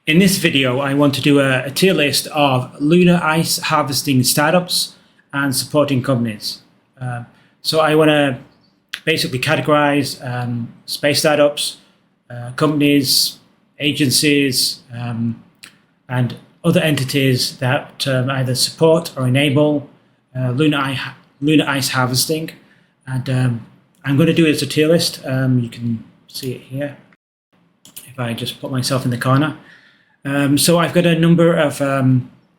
In this video, I want to do a tier list of lunar ice harvesting startups and supporting companies. So I want to basically categorize space startups, companies, agencies, and other entities that either support or enable lunar ice harvesting. And I'm going to do it as a tier list. You can see it here if I just put myself in the corner. So I've got a number of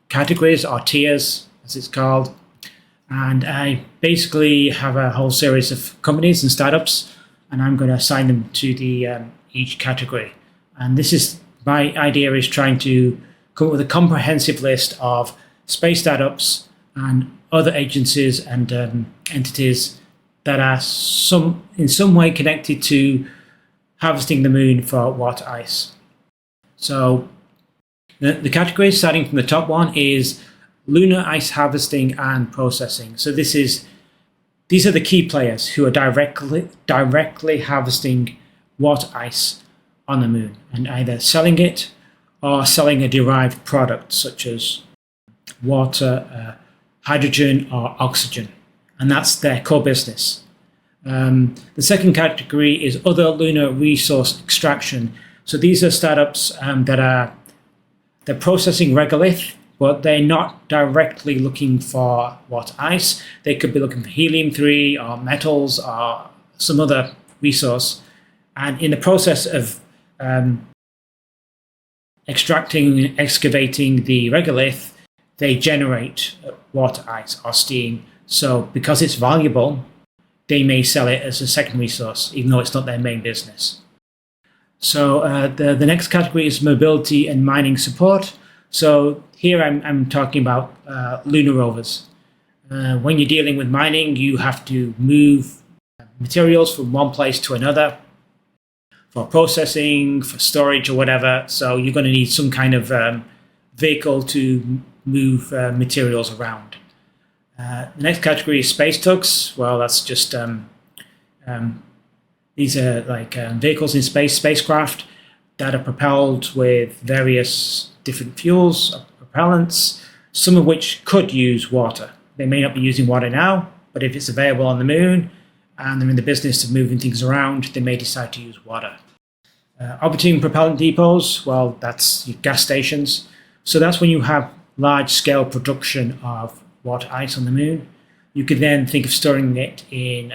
categories or tiers, as it's called, and I basically have a whole series of companies and startups, and I'm going to assign them to the each category. And this is my idea is trying to come up with a comprehensive list of space startups and other agencies and entities that are in some way connected to harvesting the moon for water ice. So the category starting from the top one is lunar ice harvesting and processing. So these are the key players who are directly harvesting water ice on the moon and either selling it or selling a derived product such as water, hydrogen or oxygen. And that's their core business. The second category is other lunar resource extraction. So these are startups they're processing regolith, but they're not directly looking for water ice. They could be looking for helium-3 or metals or some other resource. And in the process of extracting and excavating the regolith, they generate water ice or steam. So because it's valuable, they may sell it as a second resource, even though it's not their main business. So the next category is mobility and mining support. So here I'm talking about lunar rovers. When you're dealing with mining, you have to move materials from one place to another for processing, for storage or whatever. So you're going to need some kind of vehicle to move materials around. The next category is space tugs. Well, that's just these are like vehicles in space, spacecraft that are propelled with various different fuels or propellants, some of which could use water. They may not be using water now, but if it's available on the moon and they're in the business of moving things around, they may decide to use water. Orbiting propellant depots, well, that's your gas stations. So that's when you have large-scale production of water ice on the moon. You could then think of storing it in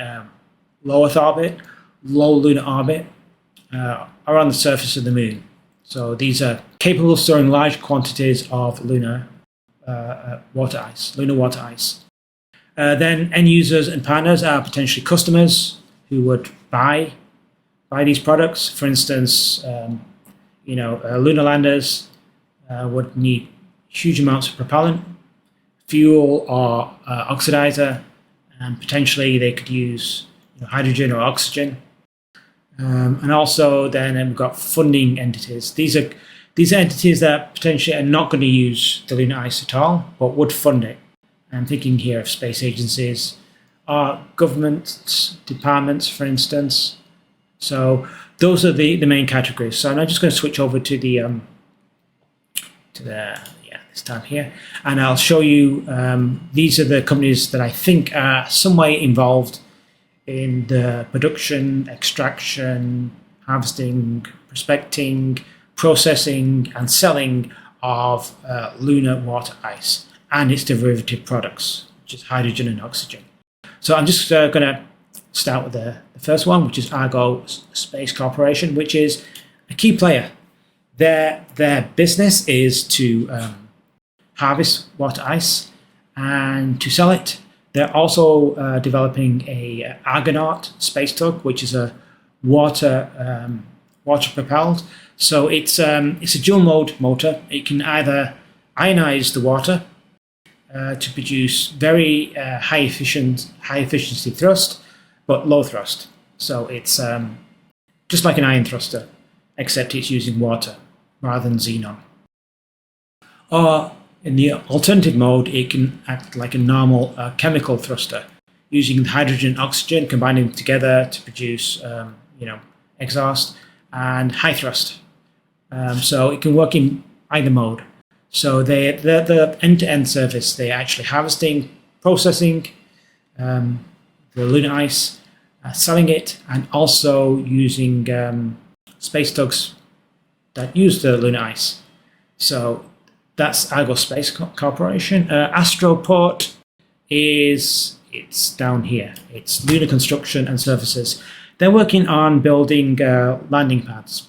low Earth orbit, low lunar orbit, or on the surface of the moon. So these are capable of storing large quantities of lunar water ice. Then end users and partners are potentially customers who would buy these products. For instance, lunar landers would need huge amounts of propellant, fuel or oxidizer, and potentially they could use hydrogen or oxygen. And also then we've got funding entities. These are entities that potentially are not going to use the lunar ice at all, but would fund it. I'm thinking here of space agencies or government departments, for instance. So those are the main categories. So I'm just going to switch over to this tab here, and I'll show you these are the companies that I think are some way involved in the production, extraction, harvesting, prospecting, processing, and selling of lunar water ice and its derivative products, which is hydrogen and oxygen. So I'm just going to start with the first one, which is Argo Space Corporation, which is a key player. Their business is to harvest water ice and to sell it. They're also developing a Argonaut space tug, which is a water propelled. So it's a dual mode motor. It can either ionize the water to produce very high efficiency thrust, but low thrust. So it's just like an ion thruster, except it's using water rather than xenon. Or in the alternative mode, it can act like a normal chemical thruster, using hydrogen and oxygen, combining them together to produce exhaust and high thrust. So it can work in either mode. So the end-to-end service, they're actually harvesting, processing the lunar ice, selling it, and also using space tugs that use the lunar ice. So that's Argos Space Corporation. Astroport it's down here. It's Lunar Construction and Services. They're working on building landing pads.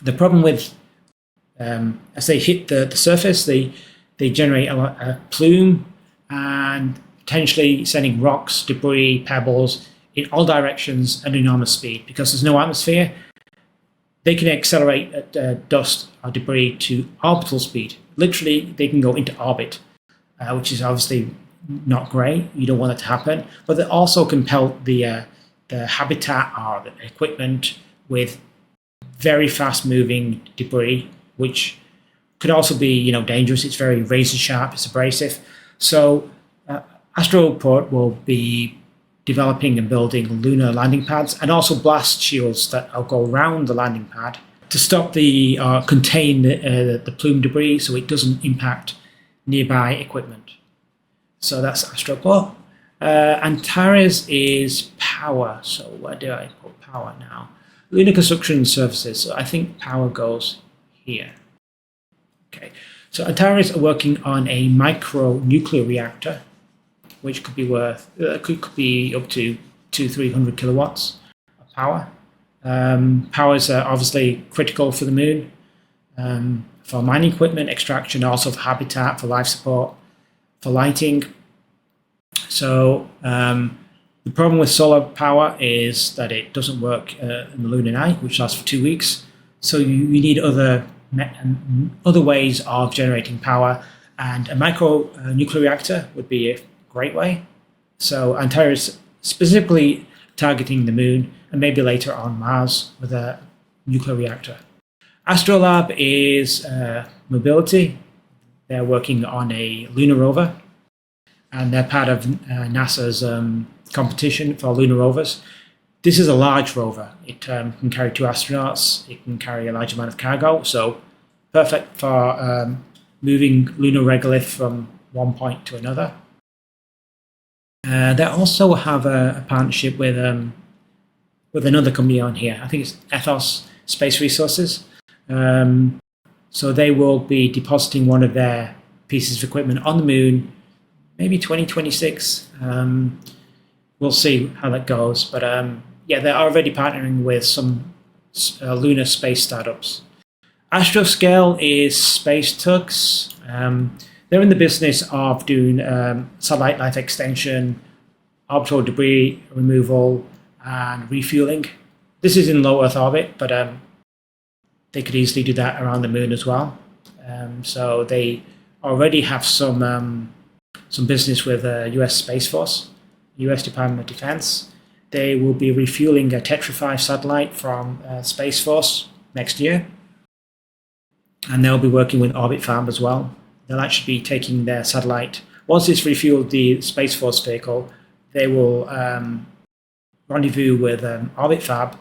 The problem with as they hit the surface, they generate a plume and potentially sending rocks, debris, pebbles in all directions at enormous speed. Because there's no atmosphere, they can accelerate dust or debris to orbital speed. Literally, they can go into orbit, which is obviously not great. You don't want it to happen. But they also can pelt the habitat or the equipment with very fast-moving debris, which could also be, dangerous. It's very razor sharp. It's abrasive. So Astroport will be developing and building lunar landing pads and also blast shields that will go around the landing pad to stop contain the plume debris so it doesn't impact nearby equipment. So that's Astroport. Antares is power. So where do I put power now? Lunar Construction Services. So I think power goes here. Okay. So Antares are working on a micro nuclear reactor, which could be could be up to 200-300 kilowatts of power. Power is obviously critical for the moon, for mining equipment, extraction, also for habitat, for life support, for lighting. So the problem with solar power is that it doesn't work in the lunar night, which lasts for 2 weeks. So you need other ways of generating power, and a micro nuclear reactor would be a great way. So Antares specifically targeting the moon and maybe later on Mars with a nuclear reactor. Astrolab is mobility. They're working on a lunar rover, and they're part of NASA's competition for lunar rovers. This is a large rover. It can carry 2 astronauts. It can carry a large amount of cargo, so perfect for moving lunar regolith from one point to another. They also have a partnership with another company on here. I think it's Ethos Space Resources. So they will be depositing one of their pieces of equipment on the moon, maybe 2026. We'll see how that goes. But they're already partnering with some lunar space startups. Astroscale is space tugs. They're in the business of doing satellite life extension, orbital debris removal, and refueling. This is in low Earth orbit, but they could easily do that around the moon as well. So they already have some business with U.S. Space Force, U.S. Department of Defense. They will be refueling a Tetra 5 satellite from Space Force next year. And they'll be working with Orbit Fab as well. They'll actually be taking their satellite. Once it's refueled the Space Force vehicle, they will rendezvous with Orbit Fab,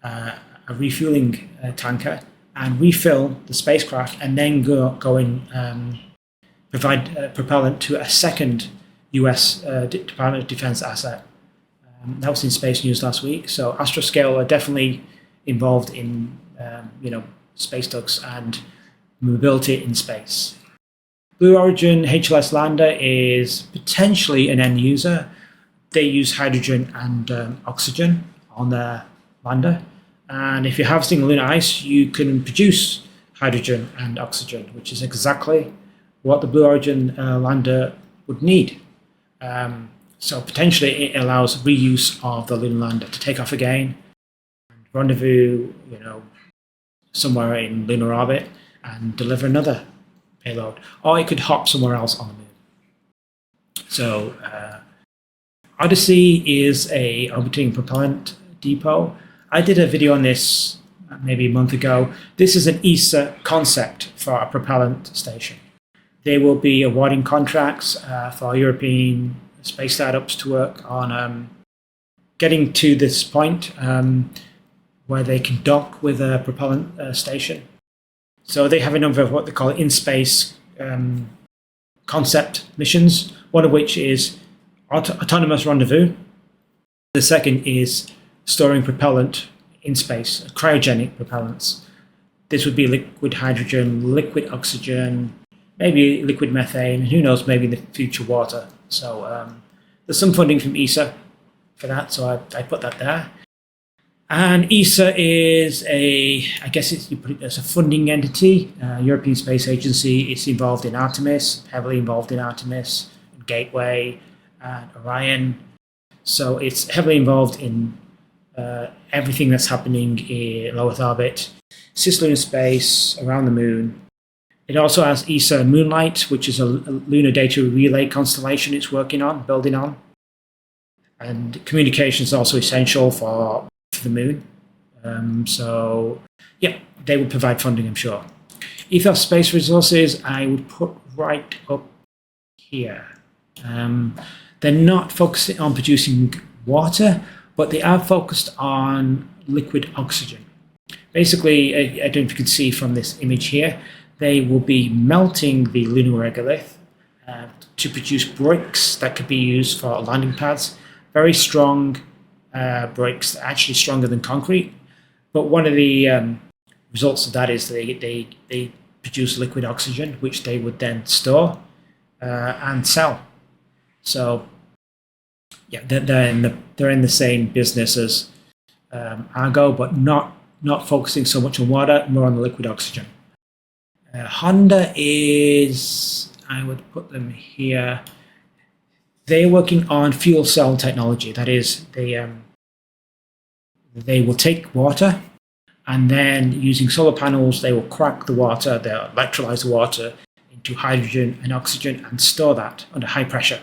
a refueling tanker, and refill the spacecraft, and then go and provide propellant to a second US Department of Defense asset. That was in Space News last week. So Astroscale are definitely involved in space tugs and mobility in space. Blue Origin HLS lander is potentially an end user. They use hydrogen and oxygen on their lander. And if you're harvesting lunar ice, you can produce hydrogen and oxygen, which is exactly what the Blue Origin lander would need. So potentially it allows reuse of the lunar lander to take off again, and rendezvous, somewhere in lunar orbit and deliver another payload, or it could hop somewhere else on the moon. So Odyssey is a orbiting propellant depot. I did a video on this maybe a month ago. This is an ESA concept for a propellant station. They will be awarding contracts for European space startups to work on getting to this point where they can dock with a propellant station. So they have a number of what they call in-space concept missions, one of which is autonomous rendezvous. The second is storing propellant in space, cryogenic propellants. This would be liquid hydrogen, liquid oxygen, maybe liquid methane, who knows, maybe in the future water. So there's some funding from ESA for that, so I put that there. And ESA is I guess you put it as a funding entity, European Space Agency. It's involved in Artemis, heavily involved in Artemis, Gateway, and Orion. So it's heavily involved in everything that's happening in low Earth orbit, cislunar space, around the moon. It also has ESA Moonlight, which is a lunar data relay constellation it's building on. And communication is also essential for the moon. So, yeah, they would provide funding, I'm sure. Ethos Space Resources, I would put right up here. They're not focusing on producing water, but they are focused on liquid oxygen. Basically, I don't know if you can see from this image here, they will be melting the lunar regolith to produce bricks that could be used for landing pads. Very strong bricks, actually stronger than concrete. But one of the results of that is they produce liquid oxygen, which they would then store and sell. So yeah, they're in the same business as Argo, but not focusing so much on water, more on the liquid oxygen. Honda is, I would put them here. They're working on fuel cell technology. That is, they will take water and then using solar panels, they will crack the water, they'll electrolyze the water into hydrogen and oxygen and store that under high pressure.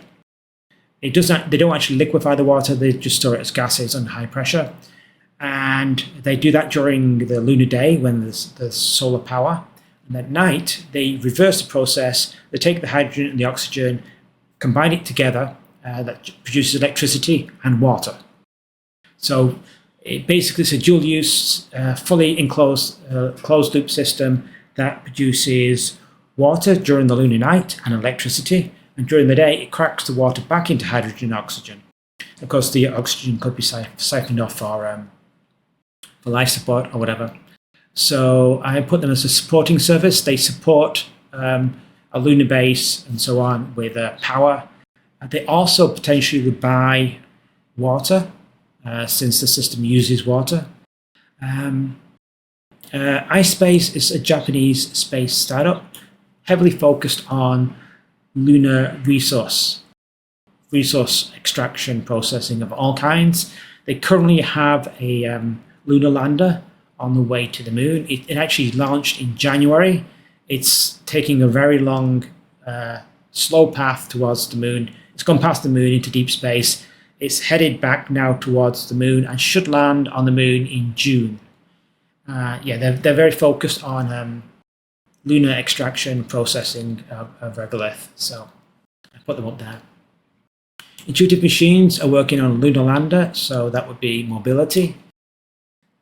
They don't actually liquefy the water, they just store it as gases under high pressure. And they do that during the lunar day when there's solar power. And at night, they reverse the process. They take the hydrogen and the oxygen, combine it together, that produces electricity and water. So it basically is a dual-use, fully enclosed, closed-loop system that produces water during the lunar night and electricity. And during the day, it cracks the water back into hydrogen and oxygen. Of course, the oxygen could be siphoned off for life support or whatever. So I put them as a supporting service. They support a lunar base and so on with power. They also potentially would buy water since the system uses water. iSpace is a Japanese space startup heavily focused on lunar resource extraction processing of all kinds. They currently have a lunar lander on the way to the moon. It actually launched in January. It's taking a very long, slow path towards the moon. It's gone past the moon into deep space. It's headed back now towards the moon and should land on the moon in June. They're very focused on lunar extraction processing of regolith. So I put them up there. Intuitive Machines are working on a lunar lander, so that would be mobility.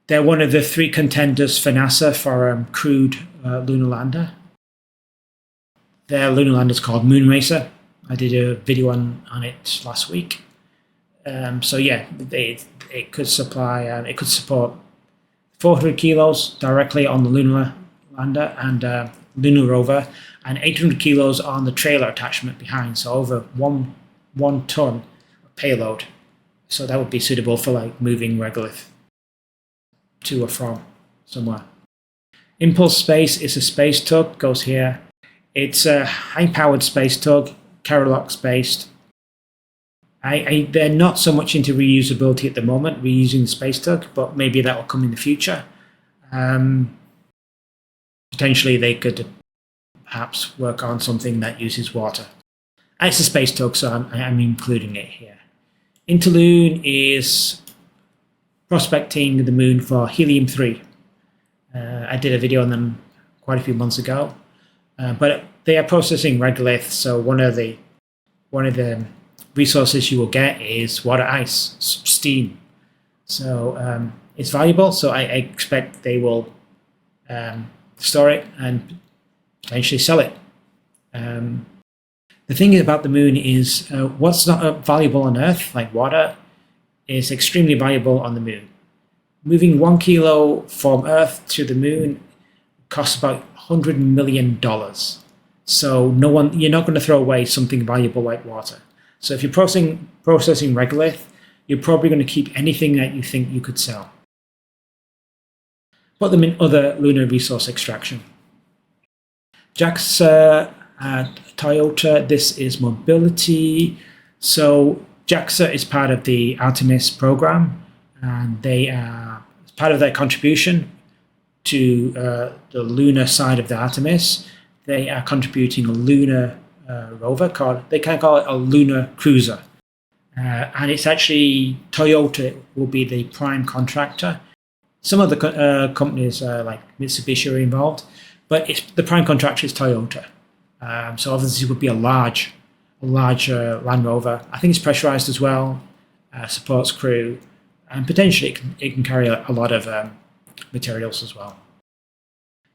They're one of the 3 contenders for NASA for crewed lunar lander. Their lunar lander is called Moonracer. I did a video on it last week. It could support 400 kilos directly on the lunar lander and lunar rover, and 800 kilos on the trailer attachment behind. So over one ton of payload. So that would be suitable for like moving regolith to or from somewhere. Impulse Space is a space tug, goes here. It's a high-powered space tug, Kerolox based. They're not so much into reusability at the moment, reusing the space tug, but maybe that will come in the future. Potentially they could perhaps work on something that uses water. And it's a space tug, so I'm including it here. Interloon is prospecting the moon for helium-3. I did a video on them quite a few months ago, but they are processing regolith. So one of the resources you will get is water ice, steam. So it's valuable. So I expect they will store it and potentially sell it. The thing about the moon is what's not valuable on Earth, like water, is extremely valuable on the moon. Moving 1 kilo from Earth to the moon costs about $100 million. So you're not going to throw away something valuable like water. So if you're processing regolith, you're probably going to keep anything that you think you could sell. Put them in other lunar resource extraction. JAXA at Toyota, this is mobility. So JAXA is part of the Artemis program, and they are part of their contribution to the lunar side of the Artemis. They are contributing a lunar rover they can call it a lunar cruiser. And it's actually Toyota will be the prime contractor. Some of the companies like Mitsubishi are involved, but the prime contractor is Toyota. So obviously it would be a large Land Rover. I think it's pressurized as well, supports crew, and potentially it can carry a lot of materials as well.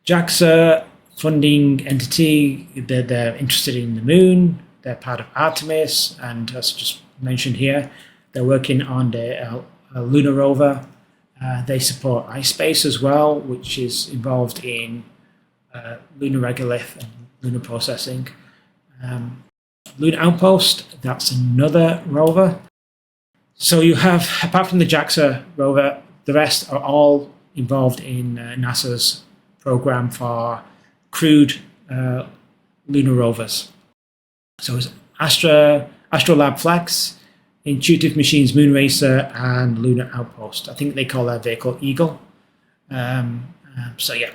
JAXA funding entity, they're interested in the moon. They're part of Artemis, and as just mentioned here, they're working on the lunar rover. They support iSpace as well, which is involved in lunar regolith and lunar processing. Lunar Outpost, that's another rover. So you have, apart from the JAXA rover, the rest are all involved in NASA's program for crewed lunar rovers. So it's Astrolab Flex, Intuitive Machines Moonracer, and Lunar Outpost. I think they call their vehicle Eagle. So yeah,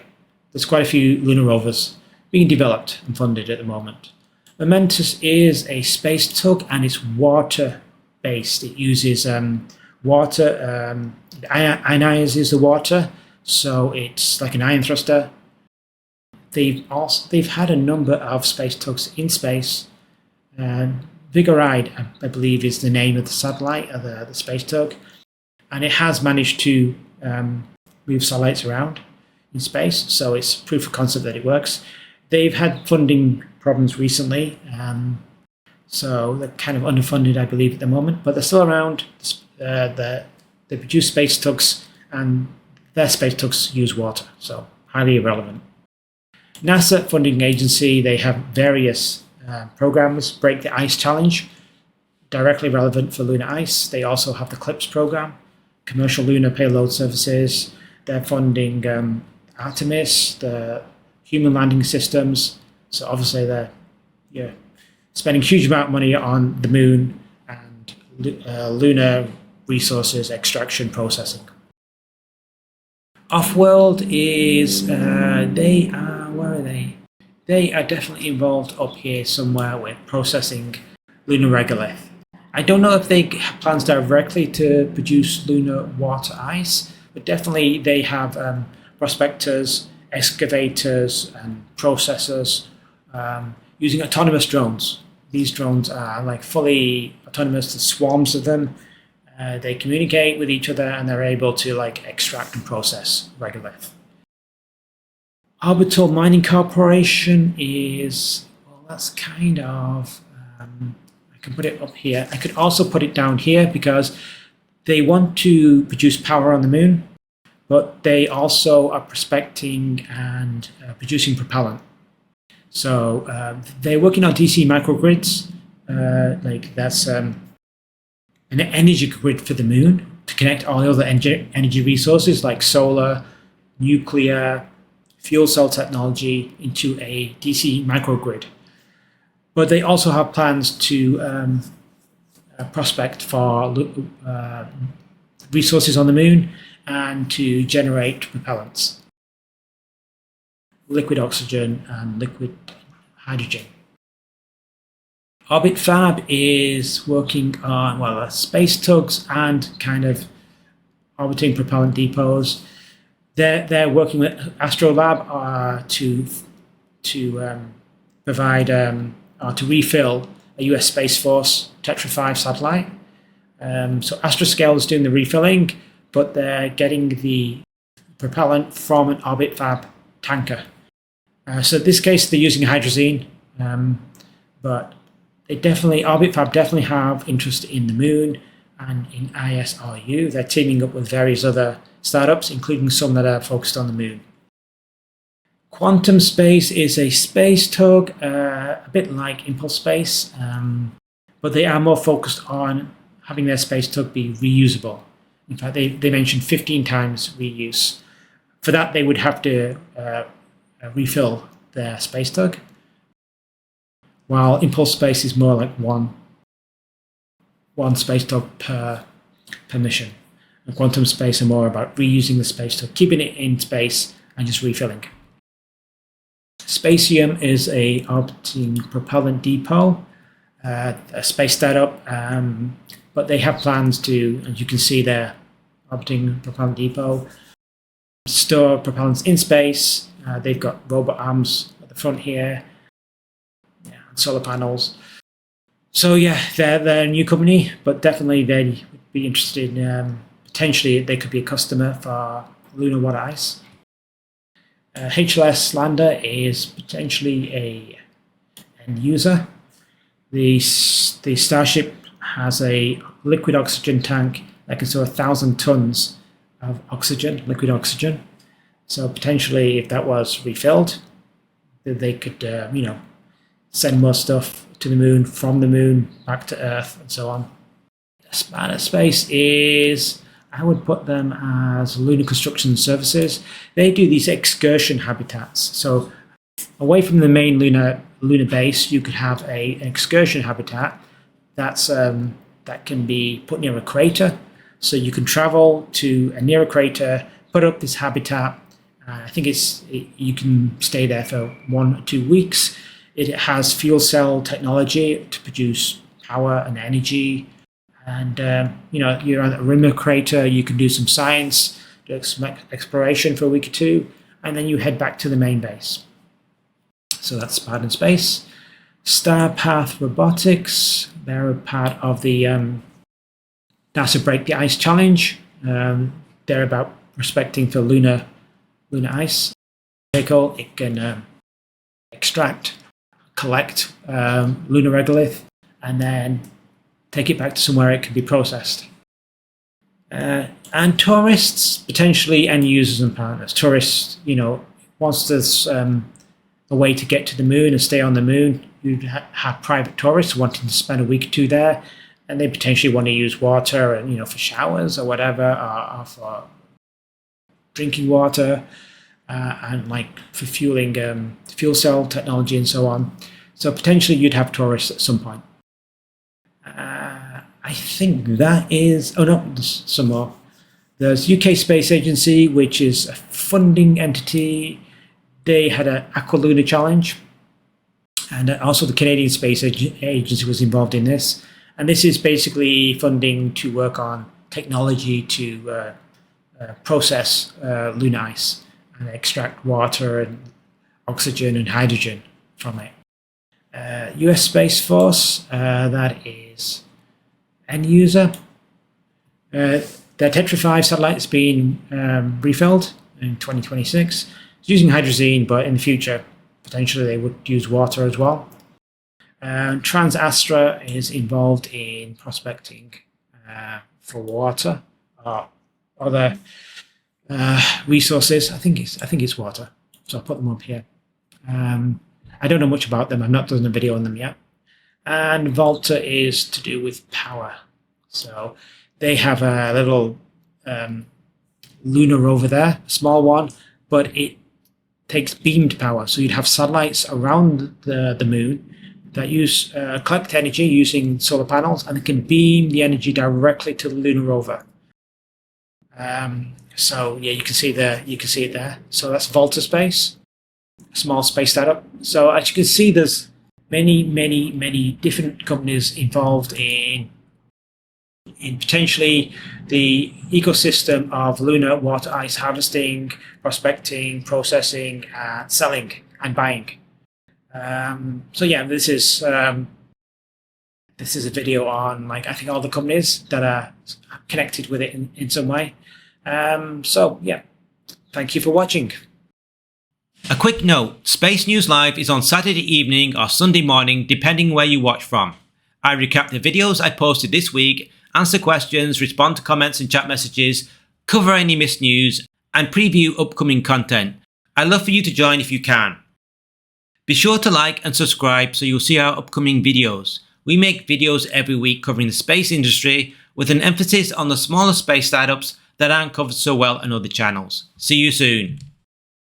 there's quite a few lunar rovers being developed and funded at the moment. Momentus is a space tug, and it's water-based. It uses water, ionizes the water, so it's like an ion thruster. They've had a number of space tugs in space. Vigoride, I believe, is the name of the satellite of the space tug, and it has managed to move satellites around in space, so it's proof of concept that it works. They've had funding problems recently, so they're kind of underfunded, I believe, at the moment, but they're still around. They produce space tugs, and their space tugs use water, so highly irrelevant. NASA funding agency, they have various programs. Break the Ice Challenge, directly relevant for lunar ice. They also have the CLIPS program, Commercial Lunar Payload Services. They're funding Artemis, the human landing systems. So obviously they're spending a huge amount of money on the moon and lunar resources extraction processing. Offworld is, where are they? They are definitely involved up here somewhere with processing lunar regolith. I don't know if they have plans directly to produce lunar water ice, but definitely they have prospectors, excavators, and processors using autonomous drones. These drones are like fully autonomous, there's swarms of them. They communicate with each other, and they're able to like extract and process regolith. Orbital Mining Corporation is, well, that's kind of, I can put it up here. I could also put it down here because they want to produce power on the moon, but they also are prospecting and producing propellant. So they're working on DC microgrids, like that's an energy grid for the moon to connect all the other energy resources like solar, nuclear, fuel cell technology into a DC microgrid. But they also have plans to prospect for resources on the moon and to generate propellants, liquid oxygen and liquid hydrogen. Orbit Fab is working on, well, space tugs and kind of orbiting propellant depots. They're working with Astrolab to provide or to refill a US Space Force Tetra 5 satellite. So Astroscale is doing the refilling, but they're getting the propellant from an Orbit Fab tanker. So in this case, they're using hydrazine, but Orbit Fab definitely have interest in the moon and in ISRU. They're teaming up with various other startups, including some that are focused on the moon. Quantum Space is a space tug, a bit like Impulse Space, but they are more focused on having their space tug be reusable. In fact, they mentioned 15 times reuse. For that, they would have to refill their space tug, while Impulse Space is more like one space tug per mission. And Quantum Space are more about reusing the space tug, keeping it in space and just refilling. Spatium is a orbiting propellant depot, a space startup, but they have plans to, as you can see there, orbiting propellant depot, store propellants in space. They've got robot arms at the front here, solar panels. So yeah, they're a new company, but definitely they would be interested in, potentially they could be a customer for Lunar Water Ice. HLS Lander is potentially a end user. The Starship has a liquid oxygen tank that can store 1,000 tons of oxygen, liquid oxygen. So potentially, if that was refilled, they could, send more stuff to the moon, from the moon back to Earth, and so on. Spanner Space is, I would put them as Lunar Construction Services. They do these excursion habitats. So away from the main lunar base, you could have an excursion habitat that can be put near a crater. So you can travel to a near a crater, put up this habitat. I think you can stay there for 1 or 2 weeks. It has fuel cell technology to produce power and energy. And, you're on a rim of a crater, you can do some science, do some exploration for a week or two, and then you head back to the main base. So that's Spartan Space. Starpath Robotics, they're a part of the NASA Break the Ice Challenge. They're about prospecting for lunar ice. Vehicle, it can extract, collect lunar regolith, and then take it back to somewhere it can be processed. And tourists, potentially end users and partners. Tourists, once there's a way to get to the moon and stay on the moon, you'd have private tourists wanting to spend a week or two there, and they potentially want to use water, and for showers or whatever, or for drinking water, and like for fueling fuel cell technology and so on. So potentially you'd have tourists at some point. I think that is, there's some more. There's UK Space Agency, which is a funding entity. They had an Aqualunar challenge. And also the Canadian Space Agency was involved in this. And this is basically funding to work on technology to process lunar ice and extract water and oxygen and hydrogen from it. US Space Force, that is end user. Their Tetra 5 satellite is being refilled in 2026. It's using hydrazine, but in the future, potentially they would use water as well. TransAstra is involved in prospecting for water or other resources. I think it's water, so I'll put them up here. I don't know much about them. I've not done a video on them yet. And Volta is to do with power. So they have a little lunar rover there, a small one, but it takes beamed power. So you'd have satellites around the moon that use collect energy using solar panels, and it can beam the energy directly to the lunar rover. So yeah, you can see it there. So that's Volta Space, a small space startup. So as you can see, there's many different companies involved in potentially the ecosystem of lunar water ice harvesting, prospecting, processing, selling, and buying. So yeah, this is a video on I think all the companies that are connected with it in some way. So yeah, thank you for watching. A quick note, Space News Live is on Saturday evening or Sunday morning depending where you watch from. I recap the videos I posted this week, answer questions, respond to comments and chat messages, cover any missed news, and preview upcoming content. I'd love for you to join if you can. Be sure to like and subscribe so you'll see our upcoming videos. We make videos every week covering the space industry with an emphasis on the smaller space startups that aren't covered so well on other channels. See you soon.